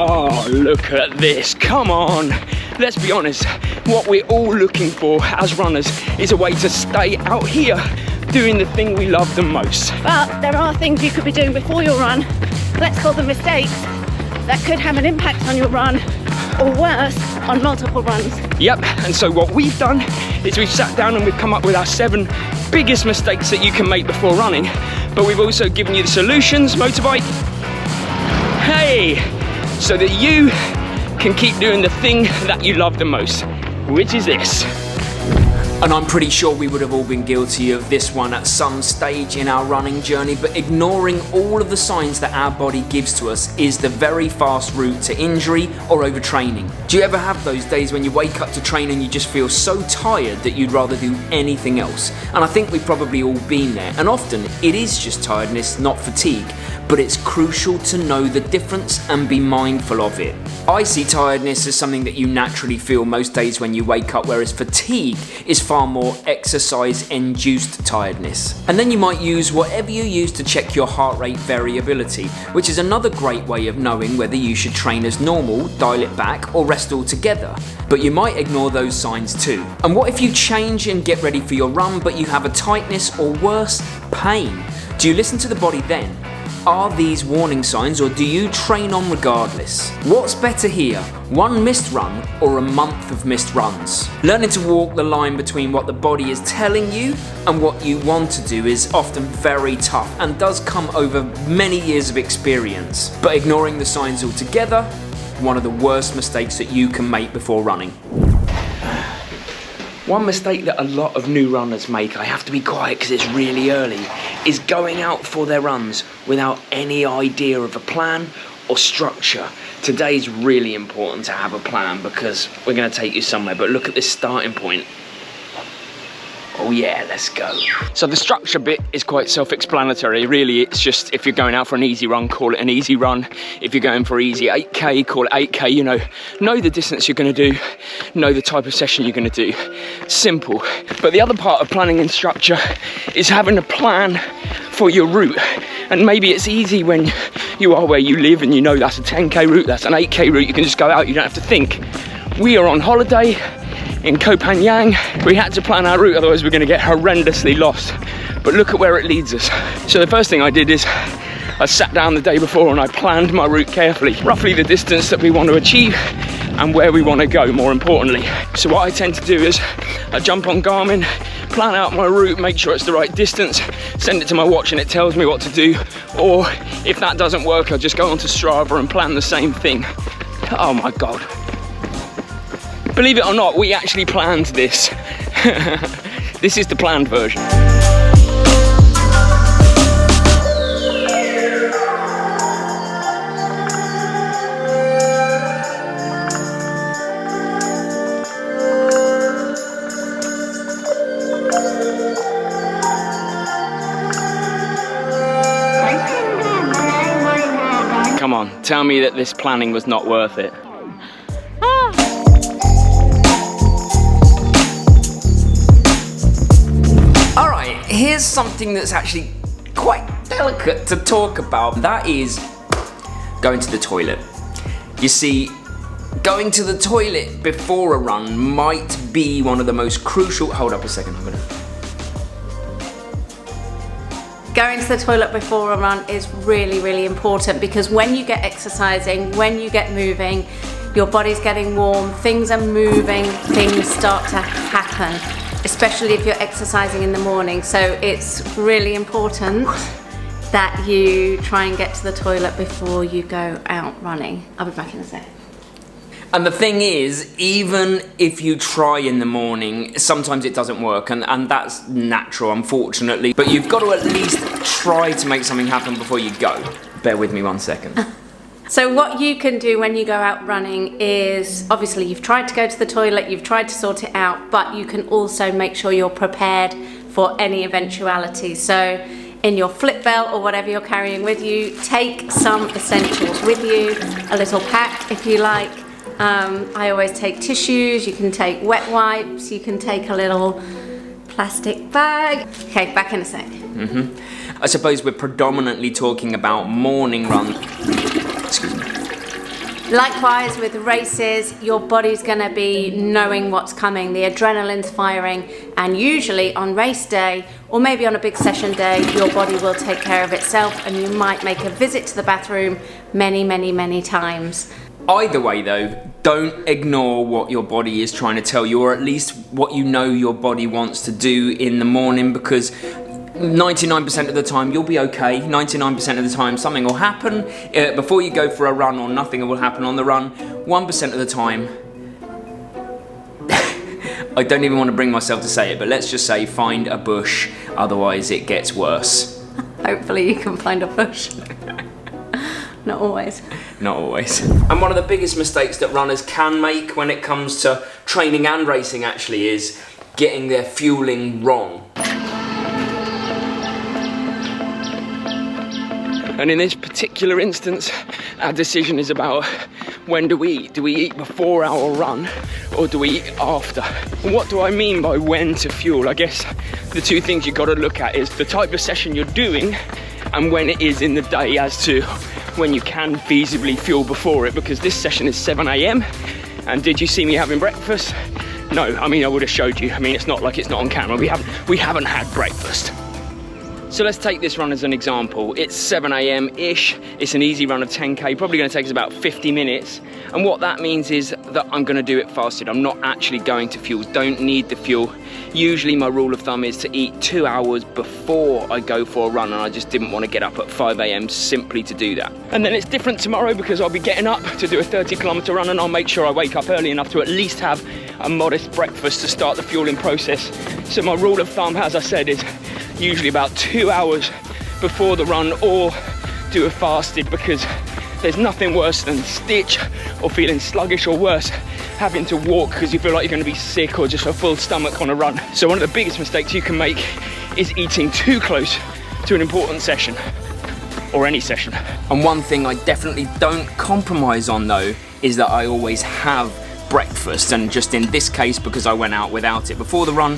Oh, look at this, come on. Let's be honest, what we're all looking for as runners is a way to stay out here doing the thing we love the most. But there are things you could be doing before your run, let's call them mistakes, that could have an impact on your run, or worse, on multiple runs. Yep, and so what we've done is we've sat down and we've come up with our 7 biggest mistakes that you can make before running, but we've also given you the solutions, motorbike, hey, so that you can keep doing the thing that you love the most, which is this. And I'm pretty sure we would have all been guilty of this one at some stage in our running journey, but ignoring all of the signs that our body gives to us is the very fast route to injury or overtraining. Do you ever have those days when you wake up to train and you just feel so tired that you'd rather do anything else? And I think we've probably all been there, and often it is just tiredness, not fatigue, but it's crucial to know the difference and be mindful of it. I see tiredness as something that you naturally feel most days when you wake up, whereas fatigue is far more exercise-induced tiredness. And then you might use whatever you use to check your heart rate variability, which is another great way of knowing whether you should train as normal, dial it back, or rest altogether. But you might ignore those signs too. And what if you change and get ready for your run, but you have a tightness or worse, pain? Do you listen to the body then? Are these warning signs, or do you train on regardless? What's better here, one missed run or a month of missed runs? Learning to walk the line between what the body is telling you and what you want to do is often very tough and does come over many years of experience. But ignoring the signs altogether, one of the worst mistakes that you can make before running. One mistake that a lot of new runners make, I have to be quiet because it's really early, is going out for their runs without any idea of a plan or structure. Today's really important to have a plan because we're going to take you somewhere, but look at this starting point. Oh yeah, let's go. So the structure bit is quite self-explanatory. Really, it's just if you're going out for an easy run, call it an easy run. If you're going for easy 8K, call it 8K. You know the distance you're going to do, know the type of session you're going to do. Simple. But the other part of planning and structure is having a plan for your route. And maybe it's easy when you are where you live and you know that's a 10K route, that's an 8K route. You can just go out, you don't have to think. We are on holiday in Koh Phangan. We had to plan our route, otherwise we're going to get horrendously lost. But look at where it leads us. So the first thing I did is I sat down the day before and I planned my route carefully, roughly the distance that we want to achieve and where we want to go, more importantly. So what I tend to do is I jump on Garmin, plan out my route, make sure it's the right distance, send it to my watch and it tells me what to do. Or if that doesn't work, I'll just go onto Strava and plan the same thing. Oh my God. Believe it or not, we actually planned this. This is the planned version. Come on, tell me that this planning was not worth it. Here's something that's actually quite delicate to talk about. That is going to the toilet. You see, going to the toilet before a run might be one of the most crucial... Hold up a second, I'm gonna... Going to the toilet before a run is really, really important because when you get exercising, when you get moving, your body's getting warm, things are moving, things start to happen. Especially if you're exercising in the morning. So it's really important that you try and get to the toilet before you go out running. I'll be back in a sec. And the thing is, even if you try in the morning, sometimes it doesn't work, and that's natural, unfortunately. But you've got to at least try to make something happen before you go. Bear with me 1 second. So what you can do when you go out running is, obviously you've tried to go to the toilet, you've tried to sort it out, but you can also make sure you're prepared for any eventuality. So in your flip belt or whatever you're carrying with you, take some essentials with you, a little pack if you like. I always take tissues, you can take wet wipes, you can take a little plastic bag. Okay, back in a sec. I suppose we're predominantly talking about morning runs. Excuse me. Likewise with races, your body's going to be knowing what's coming, the adrenaline's firing, and usually on race day or maybe on a big session day, your body will take care of itself and you might make a visit to the bathroom many times. Either way though, don't ignore what your body is trying to tell you, or at least what you know your body wants to do in the morning, because 99% of the time you'll be okay. 99% of the time something will happen before you go for a run, or nothing will happen on the run. 1% of the time, I don't even want to bring myself to say it, but let's just say find a bush, otherwise it gets worse. Hopefully you can find a bush. Not always. Not always. And one of the biggest mistakes that runners can make when it comes to training and racing actually is getting their fueling wrong. And in this particular instance, our decision is about when do we eat? Do we eat before our run or do we eat after? And what do I mean by when to fuel? I guess the two things you've got to look at is the type of session you're doing and when it is in the day as to when you can feasibly fuel before it, because this session is 7 AM and did you see me having breakfast? No, I mean I would have showed you. I mean it's not like it's not on camera. We haven't had breakfast. So let's take this run as an example. It's 7 AM-ish, it's an easy run of 10K, probably gonna take us about 50 minutes. And what that means is that I'm gonna do it fasted. I'm not actually going to fuel, don't need the fuel. Usually my rule of thumb is to eat 2 hours before I go for a run, and I just didn't wanna get up at 5 AM simply to do that. And then it's different tomorrow because I'll be getting up to do a 30-kilometer run, and I'll make sure I wake up early enough to at least have a modest breakfast to start the fueling process. So my rule of thumb, as I said, is usually about 2 hours before the run, or do it fasted, because there's nothing worse than stitch or feeling sluggish, or worse, having to walk because you feel like you're going to be sick, or just a full stomach on a run. So one of the biggest mistakes you can make is eating too close to an important session, or any session. And one thing I definitely don't compromise on though is that I always have breakfast, and just in this case, because I went out without it before the run,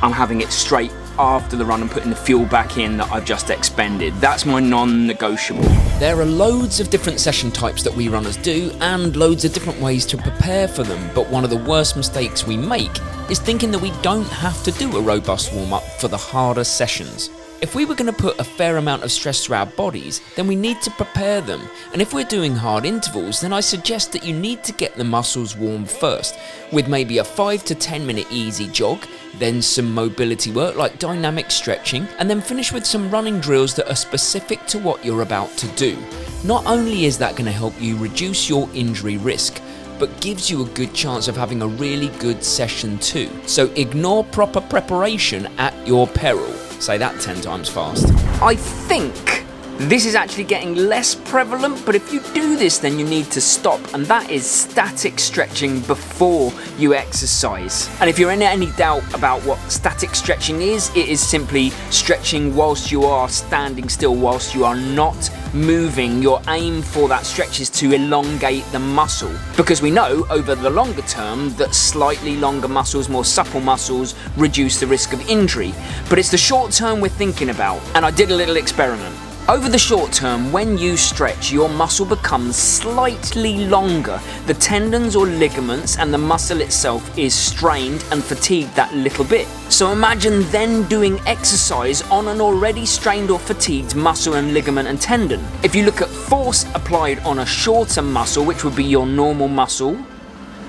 I'm having it straight after the run and putting the fuel back in that I've just expended. That's my non-negotiable. There are loads of different session types that we runners do, and loads of different ways to prepare for them, but one of the worst mistakes we make is thinking that we don't have to do a robust warm-up for the harder sessions. If we were going to put a fair amount of stress through our bodies, then we need to prepare them. And if we're doing hard intervals, then I suggest that you need to get the muscles warm first, with maybe a 5 to 10 minute easy jog, then some mobility work like dynamic stretching, and then finish with some running drills that are specific to what you're about to do. Not only is that going to help you reduce your injury risk, but gives you a good chance of having a really good session too. So ignore proper preparation at your peril. Say that 10 times fast. I think this is actually getting less prevalent, but if you do this, then you need to stop, and that is static stretching before you exercise. And if you're in any doubt about what static stretching is, it is simply stretching whilst you are standing still, whilst you are not moving. Your aim for that stretch is to elongate the muscle, because we know over the longer term that slightly longer muscles, more supple muscles, reduce the risk of injury. But it's the short term we're thinking about, and I did a little experiment. Over the short term, when you stretch, your muscle becomes slightly longer. The tendons or ligaments and the muscle itself is strained and fatigued that little bit. So imagine then doing exercise on an already strained or fatigued muscle and ligament and tendon. If you look at force applied on a shorter muscle, which would be your normal muscle,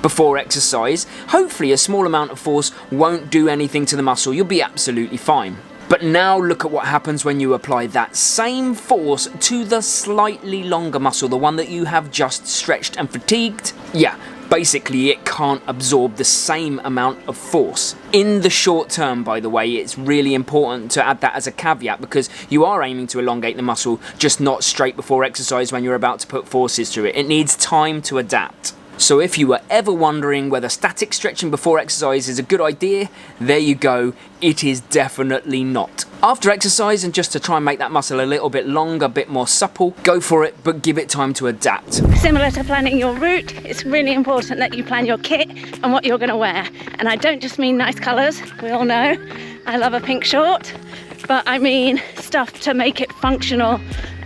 before exercise, hopefully a small amount of force won't do anything to the muscle. You'll be absolutely fine. But now look at what happens when you apply that same force to the slightly longer muscle, the one that you have just stretched and fatigued. Yeah, basically it can't absorb the same amount of force. In the short term, by the way, it's really important to add that as a caveat, because you are aiming to elongate the muscle, just not straight before exercise when you're about to put forces through it. It needs time to adapt. So if you were ever wondering whether static stretching before exercise is a good idea, there you go, it is definitely not. After exercise, and just to try and make that muscle a little bit longer, a bit more supple, go for it, but give it time to adapt. Similar to planning your route, it's really important that you plan your kit and what you're going to wear. And I don't just mean nice colours, we all know I love a pink short, but I mean stuff to make it functional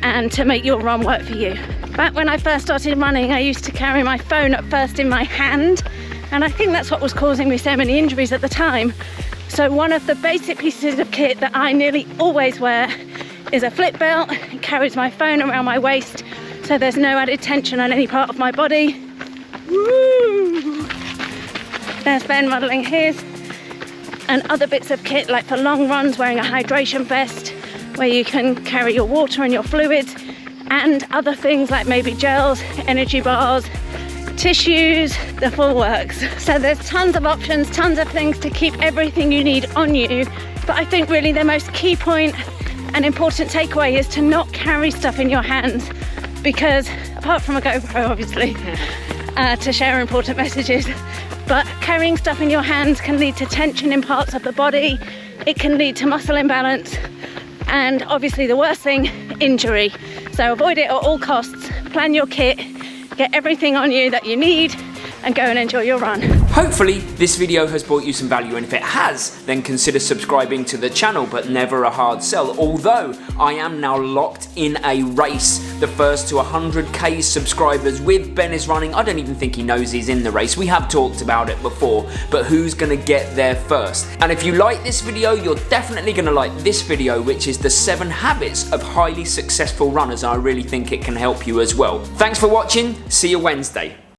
and to make your run work for you. Back when I first started running, I used to carry my phone at first in my hand, and I think that's what was causing me so many injuries at the time. So one of the basic pieces of kit that I nearly always wear is a flip belt. It carries my phone around my waist, so there's no added tension on any part of my body. Woo! There's Ben modelling his. And other bits of kit, like for long runs, wearing a hydration vest where you can carry your water and your fluids, and other things like maybe gels, energy bars, tissues, the full works. So there's tons of options, tons of things to keep everything you need on you. But I think really the most key point and important takeaway is to not carry stuff in your hands, because apart from a GoPro obviously, to share important messages, but carrying stuff in your hands can lead to tension in parts of the body. It can lead to muscle imbalance, and obviously the worst thing, injury. So avoid it at all costs. Plan your kit, get everything on you that you need, and go and enjoy your run. Hopefully this video has brought you some value, and if it has, then consider subscribing to the channel, but never a hard sell. Although I am now locked in a race, the first to 100k subscribers with Ben is running. I don't even think he knows he's in the race. We have talked about it before, but who's gonna get there first? And if you like this video, you're definitely gonna like this video, which is the 7 habits of highly successful runners. I really think it can help you as well. Thanks for watching. See you Wednesday.